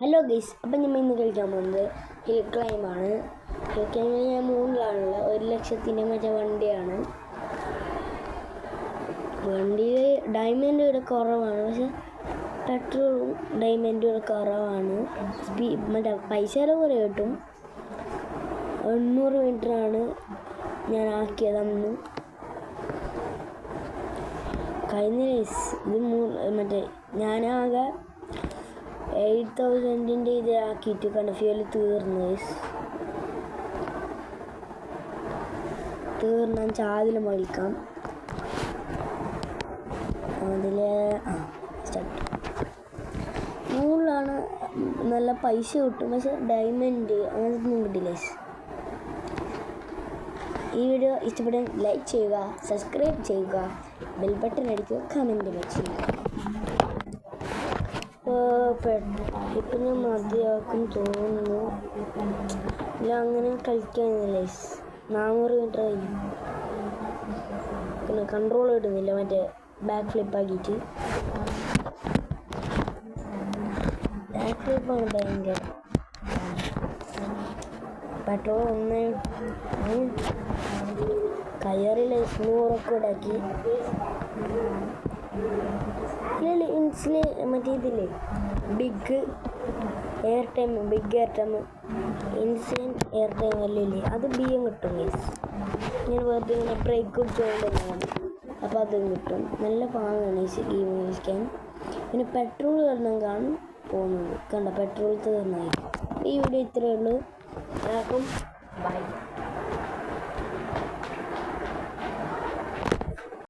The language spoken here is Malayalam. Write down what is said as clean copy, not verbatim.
ഹലോ ഗൈസ്, അപ്പം നമ്മൾ ഇന്ന് കളിക്കാൻ പോകുന്നത് ഹിൽ ക്ലൈമ്പാണ്. ഹിൽ ക്ലൈമ്പിൽ ഞാൻ മൂന്നിലാണുള്ളത്. 1,00,000 മറ്റേ വണ്ടിയാണ്. വണ്ടിയിൽ ഡയമണ്ട് ഇവിടെ കുറവാണ്, പക്ഷെ പെട്രോളും ഡയമണ്ടും ഇവിടെ കുറവാണ്. മറ്റേ പൈസ കുറേ കിട്ടും. 800 മീറ്ററാണ് ഞാൻ ആക്കിയത് അന്ന്. കഴിഞ്ഞ റേസ് ഇത് മറ്റേ ഞാനാകെ 8,000 ഇത് ആക്കിയിട്ട് കണ്ട ഫ്യൂല് തീർന്നാൽ ചാതിൽ മേടിക്കാം. അതിൽ മൂന്നിലാണ് നല്ല പൈസ കിട്ടും, പക്ഷെ ഡയമണ്ട് അങ്ങനത്തെ കിട്ടില്ല. ഈ വീഡിയോ ഇഷ്ടപ്പെടാൻ ലൈക്ക് ചെയ്യുക, സബ്സ്ക്രൈബ് ചെയ്യുക, ബെൽ ബട്ടൺ അടിക്കുക, കമൻറ്റ് ചെയ്യുക. ഇപ്പം ഞാൻ മതിയാക്കും തോന്നുന്നു. ഇല്ല, അങ്ങനെ കളിക്കാനില്ല. 400 മീറ്റർ കഴിഞ്ഞു. പിന്നെ കൺട്രോൾ കിട്ടുന്നില്ല, മറ്റേ ബാക്ക് ഫ്ലിപ്പ് ആക്കിയിട്ട്. ബാക്ക് ഫ്ലിപ്പാണ് ഭയങ്കര. പെട്രോൾ കയറിൽ 100 ഇടാക്കി. ഇൻസില് മറ്റേ ഇതില്ലേ ബിഗ് എയർ ടൈം ഇൻസിൻ എയർ ടൈം എല്ലാം ഇല്ലേ, അത് ബിയും കിട്ടും. ഇങ്ങനെ വെറുതെ ഇങ്ങനെ ബ്രേക്ക് കുടിച്ചുകൊണ്ടാണ്, അപ്പോൾ അതും കിട്ടും. നല്ല പാങ്ങാണ് ഈ ഗെയിം കളിക്കാൻ. പിന്നെ പെട്രോൾ തീർന്നെങ്കാണ് പോകുന്നത്. കണ്ട പെട്രോൾ തീർന്നായി. ഈ വീഡിയോ ഇത്രയേ ഉള്ളൂ. എല്ലാവർക്കും ബൈ.